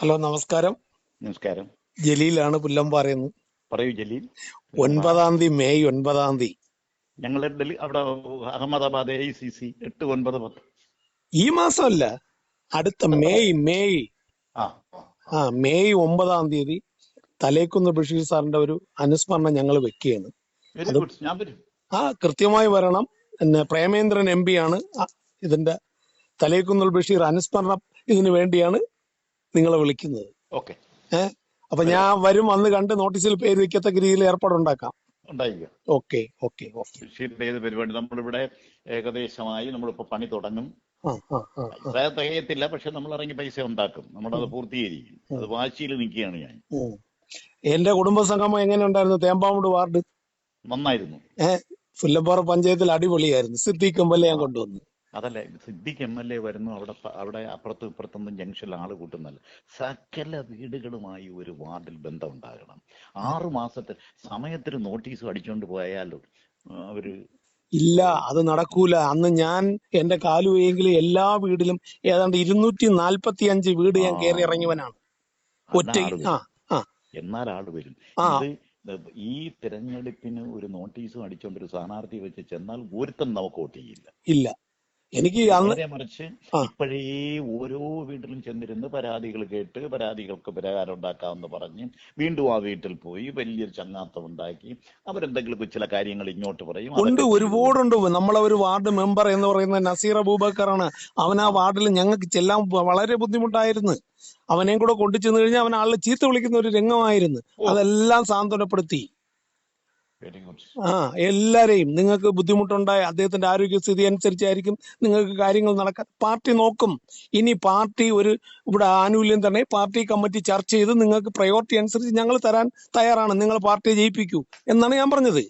Hello, നമസ്കാരം. നമസ്കാരം. ജലീലാണ് പുല്ലമ്പാറയെന്ന്. പറയൂ ജലീൽ. 9-ാം തീയതി, മെയ് 9-ാം തീയതി ഞങ്ങൾ അവിടെ അഹമ്മദാബാദ് AICC 8, 9, 10. ഈ മാസമല്ല, അടുത്ത മെയ് ആ മെയ് 9-ാം തീയതി തലേക്കുന്ന് ബഷീർ സാറിന്റെ ഒരു അനുസ്മരണം ഞങ്ങൾ വെക്കുകയാണ്. വെരി അത് ഗുഡ്. ഞാൻ വരും. കൃത്യമായി വരണം. പിന്നെ പ്രേമേന്ദ്രൻ MP ആണ് ഇതിന്റെ തലേക്കുന്ന് ബഷീർ അനുസ്മരണം ഇതിനു വേണ്ടിയാണ് നിങ്ങളെ വിളിക്കുന്നത്. ഓക്കെ, അപ്പൊ ഞാൻ വരും, അന്ന് കണ്ട് നോട്ടീസിൽ പേര് വെക്കത്തക്ക രീതിയിൽ ഏർപ്പാടുണ്ടാക്കാം. ഉണ്ടായിരിക്കും. Okay okay okay. ബഷീറിന്റെ ഏത് പരിപാടി നമ്മളിവിടെ ഏകദേശമായി നമ്മളിപ്പോ പണി തുടങ്ങും. ആ ആ ആ ഇത്ര തികയത്തില്ല, പക്ഷെ നമ്മൾ ഇറങ്ങി പൈസ ഉണ്ടാക്കും. നമ്മളത് പൂർത്തീകരിക്കും. അത് വാശിയിൽ നിൽക്കുകയാണ് ഞാൻ. എന്റെ കുടുംബസംഗമം എങ്ങനെ ഉണ്ടായിരുന്നു? തേമ്പാമൂട് വാർഡ് നന്നായിരുന്നു. പുല്ലമ്പാറ പഞ്ചായത്തിൽ അടിപൊളിയായിരുന്നു. സിദ്ദീഖ് MLA ഞാൻ കൊണ്ടുവന്നു. അതല്ലേ, സിദ്ദിഖ് MLA വരുന്നു. അവിടെ അപ്പുറത്തും ഇപ്പുറത്തൊന്നും ജംഗ്ഷനിൽ ആള് കൂട്ടുന്നല്ല. സകല വീടുകളുമായി ഒരു വാർഡിൽ ബന്ധം ഉണ്ടാകണം. 6 മാസത്തെ സമയത്തിന് നോട്ടീസ് അടിച്ചോണ്ട് പോയാലും അവര് ഇല്ല, അത് നടക്കൂല. അന്ന് ഞാൻ എന്റെ കാലുവെങ്കിൽ എല്ലാ വീടിലും ഏതാണ്ട് 245 വീട് ഞാൻ കയറി ഇറങ്ങിയവനാണ്. എന്നാൽ ആള് വരും. ഇത് ഈ തിരഞ്ഞെടുപ്പിന് ഒരു നോട്ടീസും അടിച്ചോണ്ട് ഒരു സ്ഥാനാർത്ഥി വെച്ച് ചെന്നാൽ ഒരുത്തം നമുക്ക് വോട്ട് ചെയ്യില്ല. ഇല്ല, എനിക്ക് മറിച്ച് ഇപ്പോഴേ ഓരോ വീട്ടിലും ചെന്നിരുന്ന് പരാതികൾ കേട്ട് പരാതികൾക്ക് പരിഹാരം ഉണ്ടാക്കാമെന്ന് പറഞ്ഞ് വീണ്ടും ആ വീട്ടിൽ പോയി വലിയൊരു ചങ്ങാത്തം ഉണ്ടാക്കി അവരെന്തെങ്കിലും ചില കാര്യങ്ങൾ ഇങ്ങോട്ട് പറയും. ഉണ്ട്, ഒരുപാടുണ്ട്. നമ്മളെ ഒരു വാർഡ് മെമ്പർ എന്ന് പറയുന്ന നസീർ അബൂബക്കറാണ്. അവൻ ആ വാർഡിൽ ഞങ്ങൾക്ക് ചെല്ലാൻ വളരെ ബുദ്ധിമുട്ടായിരുന്നു. അവനെയും കൂടെ കൊണ്ടു ചെന്ന് കഴിഞ്ഞാൽ അവൻ ആളെ ചീത്ത വിളിക്കുന്ന ഒരു രംഗമായിരുന്നു. അതെല്ലാം സാന്ത്വനപ്പെടുത്തി. എല്ലാരെയും, നിങ്ങൾക്ക് ബുദ്ധിമുട്ടുണ്ടായ അദ്ദേഹത്തിന്റെ ആരോഗ്യസ്ഥിതി അനുസരിച്ചായിരിക്കും നിങ്ങൾക്ക് കാര്യങ്ങൾ നടക്കാൻ. പാർട്ടി നോക്കും. ഇനി പാർട്ടി ഇവിടെ ആനുകൂല്യം തന്നെ പാർട്ടി കമ്മിറ്റി ചർച്ച ചെയ്ത് നിങ്ങൾക്ക് പ്രയോറിറ്റി അനുസരിച്ച് ഞങ്ങൾ തരാൻ തയ്യാറാണ്. നിങ്ങൾ പാർട്ടിയെ ജയിപ്പിക്കൂ എന്നാണ് ഞാൻ പറഞ്ഞത്.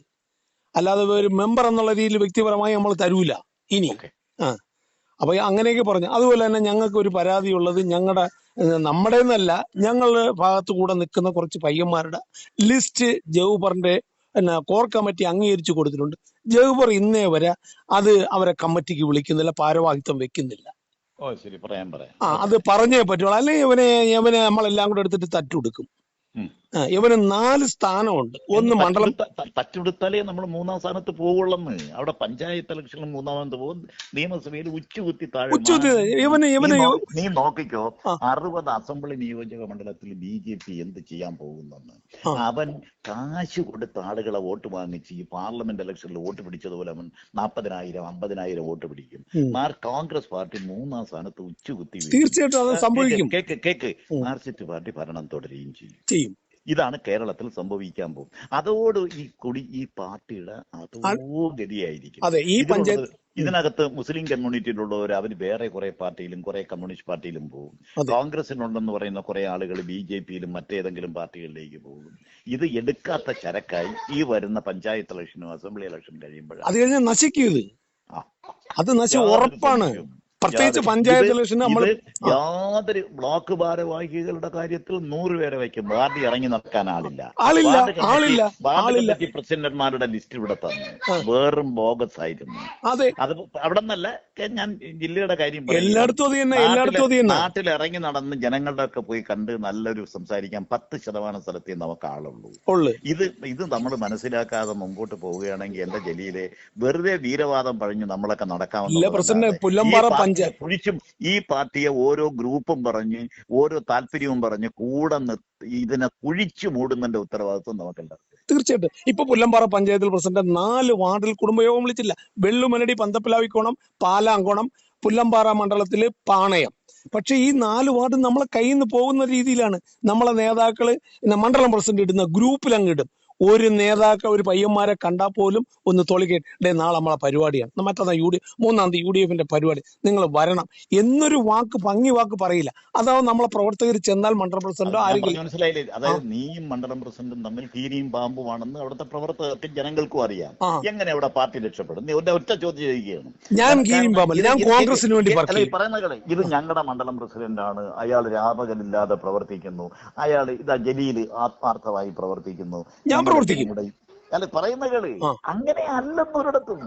അല്ലാതെ ഒരു മെമ്പർ എന്നുള്ള രീതിയിൽ വ്യക്തിപരമായി നമ്മൾ തരൂല ഇനി. അപ്പൊ അങ്ങനെയൊക്കെ പറഞ്ഞു. അതുപോലെ തന്നെ ഞങ്ങൾക്ക് ഒരു പരാതിയുള്ളത്, നമ്മുടെ എന്നല്ല, ഞങ്ങളുടെ ഭാഗത്തു കൂടെ നിൽക്കുന്ന കുറച്ച് പയ്യന്മാരുടെ ലിസ്റ്റ് ജൗഹറിന്റെ കോർ കമ്മിറ്റി അംഗീകരിച്ചു കൊടുത്തിട്ടുണ്ട്. ജൗഹർ ഇന്നേ വരെ അത് അവരെ കമ്മിറ്റിക്ക് വിളിക്കുന്നില്ല, ഭാരവാഹിത്വം വെക്കുന്നില്ല. അത് പറഞ്ഞേ പറ്റുള്ളൂ, അല്ലെങ്കിൽ ഇവനെ നമ്മളെല്ലാം കൂടെ എടുത്തിട്ട് തട്ടുകൊടുക്കും. ഇവന് 4 സ്ഥാനമുണ്ട്. ഒന്ന് മണ്ഡലം തച്ചുകൊടുത്താലേ നമ്മൾ 3-ാം സ്ഥാനത്ത് പോകുള്ളന്ന്. അവിടെ പഞ്ചായത്ത് ഇലക്ഷനിൽ 3-ാമത് പോകും, നിയമസഭയിൽ ഉച്ചുകുത്തി താഴെ. നീ നോക്കിക്കോ, 60 അസംബ്ലി നിയോജക മണ്ഡലത്തിൽ BJP എന്ത് ചെയ്യാൻ പോകുന്നെന്ന്. അവൻ കാശ് കൊടുത്ത ആളുകളെ വോട്ട് വാങ്ങിച്ച് ഈ പാർലമെന്റ് ഇലക്ഷനിൽ വോട്ട് പിടിച്ചതുപോലെ അവൻ 40,000 50,000 വോട്ട് പിടിക്കും. കോൺഗ്രസ് പാർട്ടി 3-ാം സ്ഥാനത്ത് ഉച്ചുകുത്തി. തീർച്ചയായിട്ടും കേക്ക് മാർക്സിസ്റ്റ് പാർട്ടി ഭരണം തുടരുകയും ചെയ്യും. ഇതാണ് കേരളത്തിൽ സംഭവിക്കാൻ പോകും. അതോട് ഈ പാർട്ടിയുടെ അതോ ഗതിയായിരിക്കും. ഇതിനകത്ത് മുസ്ലിം കമ്മ്യൂണിറ്റിയിലുള്ളവർ അവർ വേറെ കുറെ പാർട്ടിയിലും കുറെ കമ്മ്യൂണിസ്റ്റ് പാർട്ടിയിലും പോകും. കോൺഗ്രസിനുണ്ടെന്ന് പറയുന്ന കുറെ ആളുകൾ BJPയിലും മറ്റേതെങ്കിലും പാർട്ടികളിലേക്ക് പോകും. ഇത് എടുക്കാത്ത ചരക്കായി ഈ വരുന്ന പഞ്ചായത്ത് ഇലക്ഷനും അസംബ്ലി ഇലക്ഷൻ കഴിയുമ്പോഴാണ് അത് കഴിഞ്ഞാൽ നശിക്കുന്നത്. അത് ഉറപ്പാണ്. പ്രത്യേകിച്ച് പഞ്ചായത്ത് ഇലക്ഷൻ നമ്മൾ യാതൊരു ബ്ലോക്ക് ഭാരവാഹികളുടെ കാര്യത്തിൽ 100 പേരെ വയ്ക്കും. പാർട്ടി ഇറങ്ങി നടക്കാൻ ആളില്ല. പ്രസിഡന്റുമാരുടെ ലിസ്റ്റ് ഇവിടെ തന്നു, വേറും ബോഗസ് ആയിരുന്നു. അത് അവിടെ നിന്നല്ല, ഞാൻ ജില്ലയുടെ കാര്യം നാട്ടിൽ ഇറങ്ങി നടന്ന് ജനങ്ങളുടെ ഒക്കെ പോയി കണ്ട് നല്ലൊരു സംസാരിക്കാൻ 10% സ്ഥലത്തേ നമുക്ക് ആളുള്ളൂ. ഇത് നമ്മൾ മനസ്സിലാക്കാതെ മുമ്പോട്ട് പോവുകയാണെങ്കിൽ എന്റെ ജലീലെ വെറുതെ വീരവാദം പഴഞ്ഞ് നമ്മളൊക്കെ നടക്കാമെന്ന് കുഴിച്ചും ഈ പാർട്ടിയെ ഓരോ ഗ്രൂപ്പും പറഞ്ഞ് ഓരോ താല്പര്യവും പറഞ്ഞ് കൂടെ ഇതിനെ കുഴിച്ചു മൂടുന്നതിന്റെ ഉത്തരവാദിത്വം നമുക്കുണ്ട്. തീർച്ചയായിട്ടും. ഇപ്പൊ പുല്ലമ്പാറ പഞ്ചായത്തിൽ പ്രസിഡന്റ് 4 വാർഡിൽ കുടുംബയോഗം വിളിച്ചില്ല. വെള്ളുമനടി, പന്തപ്പിലാവിക്കോണം, പാലാങ്കോണം, പുല്ലമ്പാറ മണ്ഡലത്തില് പാണയം. പക്ഷെ ഈ 4 വാർഡ് നമ്മളെ കയ്യിൽ നിന്ന് പോകുന്ന രീതിയിലാണ്. നമ്മളെ നേതാക്കള് മണ്ഡലം പ്രസിഡന്റ് ഇടുന്ന ഗ്രൂപ്പിൽ അങ്ങിടും. ഒരു ഒരു പയ്യന്മാരെ കണ്ടാൽ പോലും ഒന്ന് തൊളിക്കേ, നാളെ നമ്മളെ പരിപാടിയാണ്, മറ്റന്നാ 3-ാം തീയതി UDF പരിപാടി, നിങ്ങൾ വരണം എന്നൊരു ഭംഗി വാക്ക് പറയില്ല. അതാവും നമ്മളെ പ്രവർത്തകർ ചെന്നാൽ മണ്ഡലം പ്രസിഡന്റോ ആരെങ്കിലും. മനസ്സിലായില്ലേ? അതായത് നീയും മണ്ഡലം പ്രസിഡന്റും തമ്മിൽ കീരിയും പാമ്പുമാണെന്ന് അവിടുത്തെ പ്രവർത്തകർക്ക് ജനങ്ങൾക്കും അറിയാം. എങ്ങനെ അവിടെ പാർട്ടി രക്ഷപ്പെടും? ഒറ്റ ചോദ്യം ചെയ്യുകയാണ്. ഞാൻ കീരിയും പാമ്പല്ല, ഞാൻ കോൺഗ്രസിന് വേണ്ടി പറയുന്നത്. ഇത് ഞങ്ങളുടെ മണ്ഡലം പ്രസിഡന്റ് ആണ്, അയാൾ രാപകലില്ലാതെ പ്രവർത്തിക്കുന്നു, അയാൾ ജലീൽ ആത്മാർത്ഥമായി പ്രവർത്തിക്കുന്നു, ഞാൻ പ്രവർത്തിക്കും. അല്ല പറയുന്ന കേള്, അങ്ങനെ അല്ലെന്നൊരിടത്തും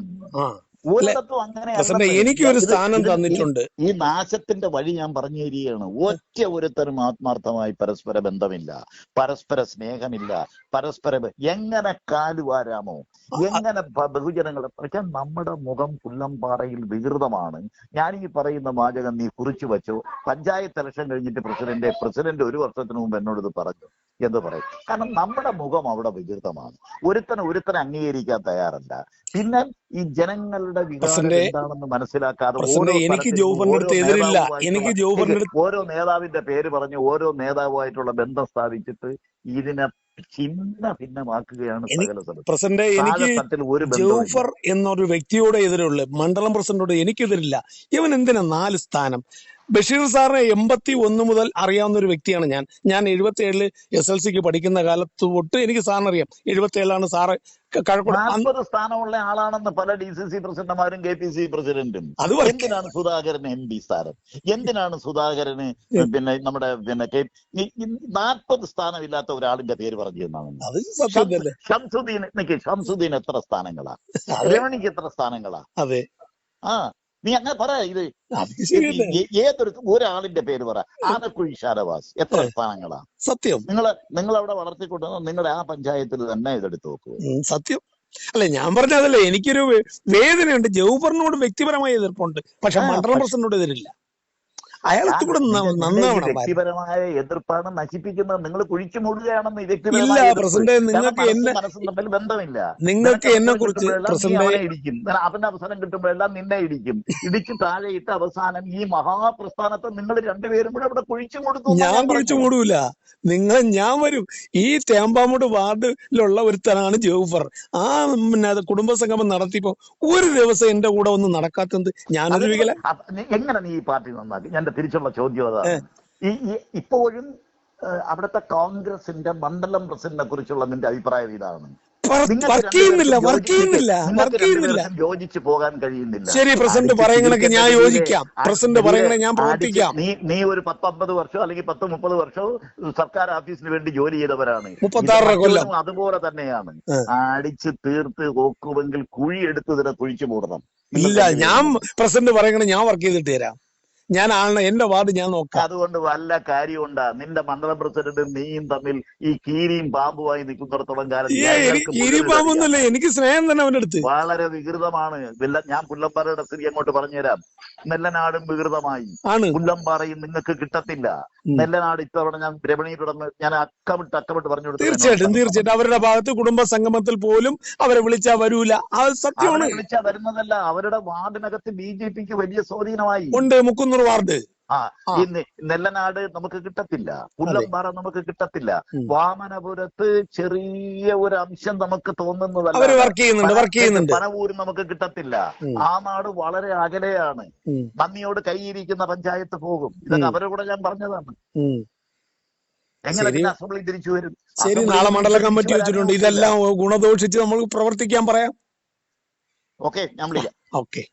ഒരിടത്തും അങ്ങനെ പ്രസിഡന്റ് എനിക്ക് ഒരു സ്ഥാനം തന്നിട്ടുണ്ട്. ഈ നാശത്തിന്റെ വഴി ഞാൻ പറഞ്ഞു തരികയാണ്. ഒറ്റ ഒരുത്തരും ആത്മാർത്ഥമായി പരസ്പര ബന്ധമില്ല, പരസ്പര സ്നേഹമില്ല, എങ്ങനെ കാലുവാരാമോ, എങ്ങനെ ബഹുജനങ്ങളെ. പക്ഷെ നമ്മുടെ മുഖം പുല്ലംപാറയിൽ വികൃതമാണ്. ഞാൻ ഈ പറയുന്ന വാചകം നീ കുറിച്ചു വെച്ചോ. പഞ്ചായത്ത് ഇലക്ഷൻ കഴിഞ്ഞിട്ട് പ്രസിഡന്റ് 1 വർഷത്തിന് മുമ്പ് എന്നോട് ഇത് പറഞ്ഞു എന്ന് പറയും. കാരണം നമ്മുടെ മുഖം അവിടെ വികൃതമാണ്. ഒരുത്തനെ അംഗീകരിക്കാൻ തയ്യാറല്ല. പിന്നെ ഈ ജനങ്ങളുടെ വികാരം എന്താണെന്ന് മനസ്സിലാക്കാതെ ഓരോ നേതാവിന്റെ പേര് പറഞ്ഞ് ഓരോ നേതാവുമായിട്ടുള്ള ബന്ധം സ്ഥാപിച്ചിട്ട് ഇതിനെ ഭിന്നമാക്കുകയാണ്. പ്രസിഡന്റ്, എനിക്ക് ജൗഫർ എന്നൊരു വ്യക്തിയോട് എതിരുള്ള മണ്ഡലം പ്രസിഡന്റോട് എനിക്കെതിരില്ല. ഇവൻ എന്തിനാ 4 സ്ഥാനം? ബഷീർ സാറിനെ 81 മുതൽ അറിയാവുന്ന ഒരു വ്യക്തിയാണ് ഞാൻ. 77 SLCക്ക് പഠിക്കുന്ന കാലത്ത് തൊട്ട് എനിക്ക് സാറിന് അറിയാം. 77 സാറ് 40 സ്ഥാനമുള്ള ആളാണെന്ന് പല DCC പ്രസിഡന്റുമാരും KPC പ്രസിഡന്റും. എന്തിനാണ് സുധാകരന് MD സ്ഥാനം? എന്തിനാണ് സുധാകരന് നമ്മുടെ 40 സ്ഥാനമില്ലാത്ത ഒരാളിന്റെ പേര് പറഞ്ഞു തന്നാണ്? ഷംസുദ്ദീൻ എത്ര സ്ഥാനങ്ങളാ? രമണിക്ക് എത്ര സ്ഥാനങ്ങളാ? അതെ, ആ നീ അങ്ങനെ പറ. ഇത് ഒരാളിന്റെ പേര് പറ. ആനക്കുഴി ഷാനവാസ് എത്ര സ്ഥാനങ്ങളാ? സത്യം. നിങ്ങൾ അവിടെ വളർത്തിക്കൊണ്ടുവന്ന നിങ്ങളുടെ ആ പഞ്ചായത്തിൽ തന്നെ ഇതെടുത്ത് നോക്കൂ. സത്യം. അല്ലെ, ഞാൻ പറഞ്ഞതല്ലേ, എനിക്കൊരു വേദനയുണ്ട്. ജൗഫറിനോട് വ്യക്തിപരമായ എതിർപ്പുണ്ട്, പക്ഷെ മണ്ഡലം പ്രസിഡന്റിനോട് എതിരില്ല. അയാൾക്ക് കൂടെ നന്നാവണം. വ്യക്തിപരമായ എതിർപ്പാണ് നശിപ്പിക്കുന്നത്. നിങ്ങൾ കുഴിച്ചു മൂടുകയാണെന്ന്. ഇല്ല പ്രസിഡന്റ്, നിങ്ങൾക്ക് ബന്ധമില്ല. നിങ്ങൾക്ക് എന്നെ കുറിച്ച് ഇടിക്കും. അവന്റെ അവസരം കിട്ടുമ്പോഴെല്ലാം നിന്നെ ഇടിക്കും. ഇടിച്ച് താഴെയിട്ട് അവസാനം ഈ മഹാപ്രസ്ഥാനത്തെ നിങ്ങൾ രണ്ടുപേരും കൂടെ അവിടെ കുഴിച്ചു മൂടുന്നു. ഞാൻ കുഴിച്ചു മൂടൂല. ഞാൻ വരും. ഈ തേമ്പാമൂട് വാർഡിലുള്ള ഒരുത്തനാണ് ജൗഫർ. ആ കുടുംബസംഗമം നടത്തിയപ്പോ ഒരു ദിവസം എന്റെ കൂടെ ഒന്നും നടക്കാത്തത് ഞാനൊരു വികല. എങ്ങനെ നീ ഈ പാർട്ടി നന്നാക്കി? ഞാൻ തിരിച്ചുള്ള ചോദ്യം അതാണ്. ഇപ്പോഴും അവിടുത്തെ കോൺഗ്രസിന്റെ മണ്ഡലം പ്രസിഡന്റിനെ കുറിച്ചുള്ള നിന്റെ അഭിപ്രായം ഇതാണ്? യോജിച്ചു പോകാൻ കഴിയുന്നില്ല. ശരി, പ്രസിഡന്റ് പറയുന്നതൊക്കെ ഞാൻ യോജിക്കാം. പ്രസിഡന്റ് പറയുന്നത് ഞാൻ പ്രവർത്തിക്കാം. നീ ഒരു 10-50 വർഷം അല്ലെങ്കിൽ 10-30 വർഷവും സർക്കാർ ഓഫീസിന് വേണ്ടി ജോലി ചെയ്തവരാണ്. 36 കൊല്ലം. അതുപോലെ തന്നെയാണ്. അടിച്ച് തീർത്ത് നോക്കുമെങ്കിൽ കുഴിയെടുത്ത് ഇതിനെ കുഴിച്ചു മൂടണം. ഇല്ല, ഞാൻ പ്രസിഡന്റ് പറയുന്നത് ഞാൻ വർക്ക് ചെയ്തിട്ട് തരാം. ഞാനാണ് എന്റെ വാർഡ് ഞാൻ നോക്കാം. അതുകൊണ്ട് വല്ല കാര്യമുണ്ടാ? നിന്റെ മണ്ഡലം പ്രസിഡന്റും നീയും തമ്മിൽ ഈ കീരിയും പാമ്പുമായി നിൽക്കുന്നിടത്തോളം കാലം പാമ്പൊന്നുമല്ല, എനിക്ക് സ്നേഹം തന്നെ അവന്റെ അടുത്ത്. വളരെ വികൃതമാണ്. ഞാൻ പുല്ലമ്പാറയുടെ സ്ഥിതി അങ്ങോട്ട് പറഞ്ഞുതരാം. നെല്ലനാടും വികൃതമായി, പുല്ലമ്പാറയും നിങ്ങൾക്ക് കിട്ടത്തില്ല. നെല്ലനാട് ഇത്തവണ ഞാൻ രമണിയിലൂടെ ഞാൻ അക്കമിട്ട് പറഞ്ഞു കൊടുത്തു. തീർച്ചയായിട്ടും അവരുടെ ഭാഗത്ത് കുടുംബ സംഗമത്തിൽ പോലും അവരെ വിളിച്ചാ വരൂല. അത് സത്യമാണ്. വിളിച്ചാ വരുന്നതല്ല, അവരുടെ വാർഡിനകത്ത് BJPക്ക് വലിയ സ്വാധീനമായി ഉണ്ട്. മുക്കുന്നൂർ വാർഡ്. ഈ നെല്ലനാട് നമുക്ക് കിട്ടത്തില്ല, പുല്ലമ്പാറ നമുക്ക് കിട്ടത്തില്ല. വാമനപുരത്ത് ചെറിയ ഒരു അംശം നമുക്ക് തോന്നുന്നതല്ല. പനവൂര് നമുക്ക് കിട്ടത്തില്ല. ആ നാട് വളരെ അകലെയാണ്. നന്ദിയോട് കൈയിരിക്കുന്ന പഞ്ചായത്ത് പോകും. ഇതൊക്കെ അവരെ കൂടെ ഞാൻ പറഞ്ഞതാണ്. എങ്ങനെ അസംബ്ലി തിരിച്ചു വരും? ശരി, നാളെ മണ്ഡല കമ്മിറ്റി വെച്ചിട്ടുണ്ട്. ഇതെല്ലാം ഗുണദോഷിച്ച് നമുക്ക് പ്രവർത്തിക്കാൻ പറയാം. ഓക്കെ, ഞാൻ വിളിക്കാം. ഓക്കെ.